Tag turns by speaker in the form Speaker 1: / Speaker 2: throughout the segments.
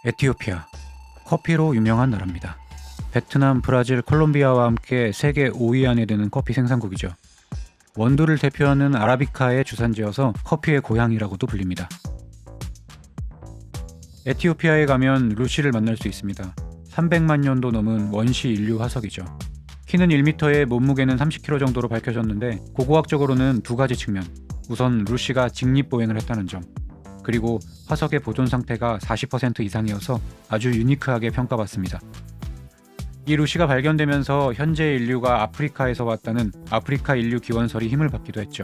Speaker 1: 에티오피아, 커피로 유명한 나라입니다. 베트남, 브라질, 콜롬비아와 함께 세계 5위 안에 드는 커피 생산국이죠. 원두를 대표하는 아라비카의 주산지여서 커피의 고향이라고도 불립니다. 에티오피아에 가면 루시를 만날 수 있습니다. 300만 년도 넘은 원시 인류 화석이죠. 키는 1m에 몸무게는 30kg 정도로 밝혀졌는데 고고학적으로는 두 가지 측면. 우선 루시가 직립보행을 했다는 점. 그리고 화석의 보존 상태가 40% 이상이어서 아주 유니크하게 평가받습니다. 이 루시가 발견되면서 현재 인류가 아프리카에서 왔다는 아프리카 인류 기원설이 힘을 받기도 했죠.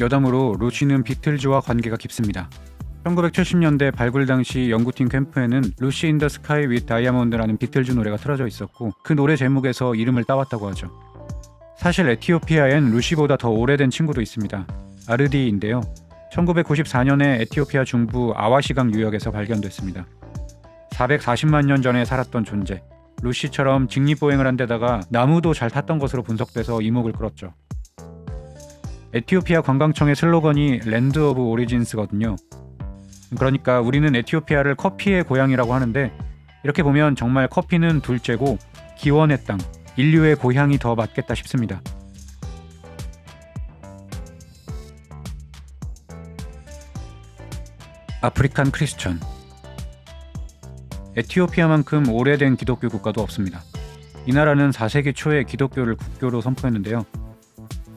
Speaker 1: 여담으로 루시는 비틀즈와 관계가 깊습니다. 1970년대 발굴 당시 연구팀 캠프에는 루시 인 더 스카이 윗 다이아몬드라는 비틀즈 노래가 틀어져 있었고 그 노래 제목에서 이름을 따왔다고 하죠. 사실 에티오피아엔 루시보다 더 오래된 친구도 있습니다. 아르디인데요. 1994년에 에티오피아 중부 아와시강 유역에서 발견됐습니다. 440만 년 전에 살았던 존재. 루시처럼 직립보행을 한 데다가 나무도 잘 탔던 것으로 분석돼서 이목을 끌었죠. 에티오피아 관광청의 슬로건이 랜드 오브 오리진스거든요. 그러니까 우리는 에티오피아를 커피의 고향이라고 하는데 이렇게 보면 정말 커피는 둘째고 기원의 땅, 인류의 고향이 더 맞겠다 싶습니다. 아프리칸 크리스천. 에티오피아만큼 오래된 기독교 국가도 없습니다. 이 나라는 4세기 초에 기독교를 국교로 선포했는데요.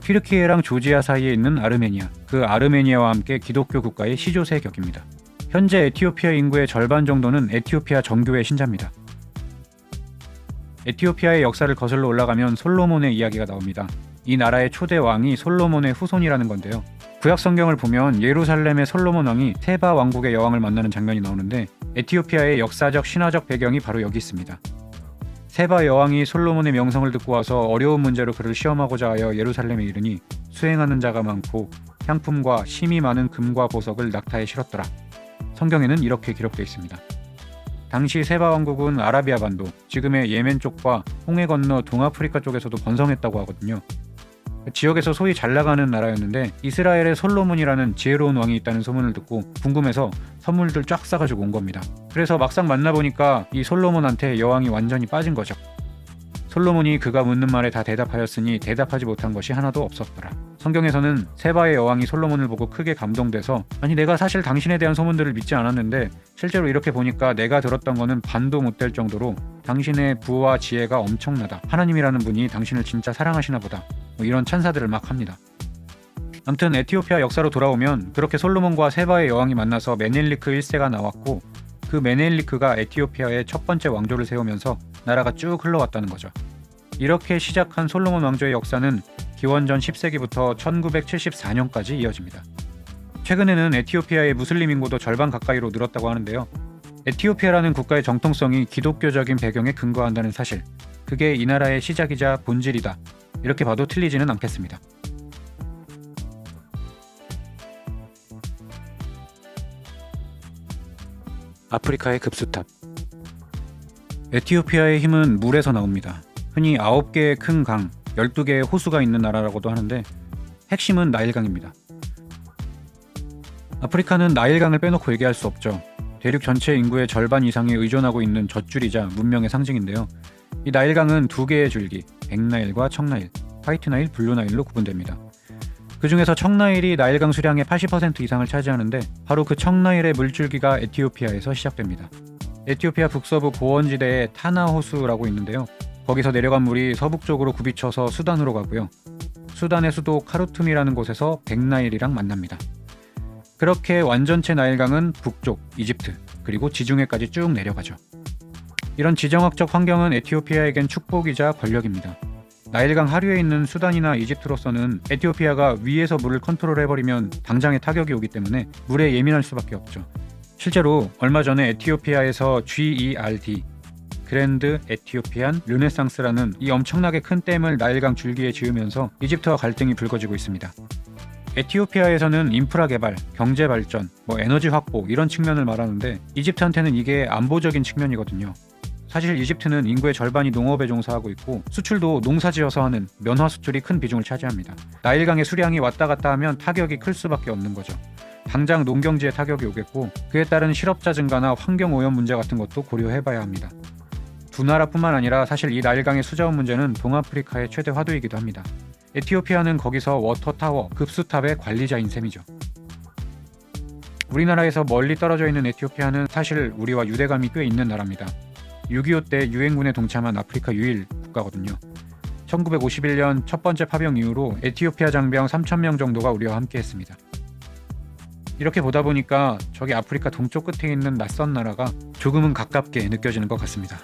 Speaker 1: 튀르키예랑 조지아 사이에 있는 아르메니아, 그 아르메니아와 함께 기독교 국가의 시조세 격입니다. 현재 에티오피아 인구의 절반 정도는 에티오피아 정교회 신자입니다. 에티오피아의 역사를 거슬러 올라가면 솔로몬의 이야기가 나옵니다. 이 나라의 초대 왕이 솔로몬의 후손이라는 건데요. 구약 성경을 보면 예루살렘의 솔로몬 왕이 테바 왕국의 여왕을 만나는 장면이 나오는데 에티오피아의 역사적 신화적 배경이 바로 여기 있습니다. 세바 여왕이 솔로몬의 명성을 듣고 와서 어려운 문제로 그를 시험하고자 하여 예루살렘에 이르니 수행하는 자가 많고 향품과 심이 많은 금과 보석을 낙타에 실었더라. 성경에는 이렇게 기록되어 있습니다. 당시 세바 왕국은 아라비아 반도, 지금의 예멘 쪽과 홍해 건너 동아프리카 쪽에서도 번성했다고 하거든요. 지역에서 소위 잘 나가는 나라였는데 이스라엘에 솔로몬이라는 지혜로운 왕이 있다는 소문을 듣고 궁금해서 선물들 쫙 싸가지고 온 겁니다. 그래서 막상 만나보니까 이 솔로몬한테 여왕이 완전히 빠진 거죠. 솔로몬이 그가 묻는 말에 다 대답하였으니 대답하지 못한 것이 하나도 없었더라. 성경에서는 세바의 여왕이 솔로몬을 보고 크게 감동돼서 아니 내가 사실 당신에 대한 소문들을 믿지 않았는데 실제로 이렇게 보니까 내가 들었던 거는 반도 못 될 정도로 당신의 부와 지혜가 엄청나다. 하나님이라는 분이 당신을 진짜 사랑하시나 보다. 이런 찬사들을 막 합니다. 아무튼 에티오피아 역사로 돌아오면 그렇게 솔로몬과 세바의 여왕이 만나서 메넬리크 1세가 나왔고 그 메넬리크가 에티오피아의 첫 번째 왕조를 세우면서 나라가 쭉 흘러왔다는 거죠. 이렇게 시작한 솔로몬 왕조의 역사는 기원전 10세기부터 1974년까지 이어집니다. 최근에는 에티오피아의 무슬림 인구도 절반 가까이로 늘었다고 하는데요. 에티오피아라는 국가의 정통성이 기독교적인 배경에 근거한다는 사실, 그게 이 나라의 시작이자 본질이다. 이렇게 봐도 틀리지는 않겠습니다. 아프리카의 급수탑. 에티오피아의 힘은 물에서 나옵니다. 흔히 9개의 큰 강, 12개의 호수가 있는 나라라고도 하는데 핵심은 나일강입니다. 아프리카는 나일강을 빼놓고 얘기할 수 없죠. 대륙 전체 인구의 절반 이상에 의존하고 있는 젖줄이자 문명의 상징인데요. 이 나일강은 두 개의 줄기, 백나일과 청나일, 화이트나일, 블루나일로 구분됩니다. 그 중에서 청나일이 나일강 수량의 80% 이상을 차지하는데 바로 그 청나일의 물줄기가 에티오피아에서 시작됩니다. 에티오피아 북서부 고원지대에 타나 호수라고 있는데요. 거기서 내려간 물이 서북쪽으로 굽이쳐서 수단으로 가고요. 수단의 수도 카루툼이라는 곳에서 백나일이랑 만납니다. 그렇게 완전체 나일강은 북쪽, 이집트, 그리고 지중해까지 쭉 내려가죠. 이런 지정학적 환경은 에티오피아에겐 축복이자 권력입니다. 나일강 하류에 있는 수단이나 이집트로서는 에티오피아가 위에서 물을 컨트롤해버리면 당장의 타격이 오기 때문에 물에 예민할 수밖에 없죠. 실제로 얼마 전에 에티오피아에서 GERD, 그랜드 에티오피안 르네상스라는 이 엄청나게 큰 댐을 나일강 줄기에 지으면서 이집트와 갈등이 불거지고 있습니다. 에티오피아에서는 인프라 개발, 경제 발전, 에너지 확보 이런 측면을 말하는데 이집트한테는 이게 안보적인 측면이거든요. 사실 이집트는 인구의 절반이 농업에 종사하고 있고 수출도 농사지어서 하는 면화 수출이 큰 비중을 차지합니다. 나일강의 수량이 왔다 갔다 하면 타격이 클 수밖에 없는 거죠. 당장 농경지에 타격이 오겠고 그에 따른 실업자 증가나 환경오염 문제 같은 것도 고려해봐야 합니다. 두 나라뿐만 아니라 사실 이 나일강의 수자원 문제는 동아프리카의 최대 화두이기도 합니다. 에티오피아는 거기서 워터타워, 급수탑의 관리자인 셈이죠. 우리나라에서 멀리 떨어져 있는 에티오피아는 사실 우리와 유대감이 꽤 있는 나라입니다. 6.25 때 유엔군에 동참한 아프리카 유일 국가거든요. 1951년 첫 번째 파병 이후로 에티오피아 장병 3,000명 정도가 우리와 함께 했습니다. 이렇게 보다 보니까 저기 아프리카 동쪽 끝에 있는 낯선 나라가 조금은 가깝게 느껴지는 것 같습니다.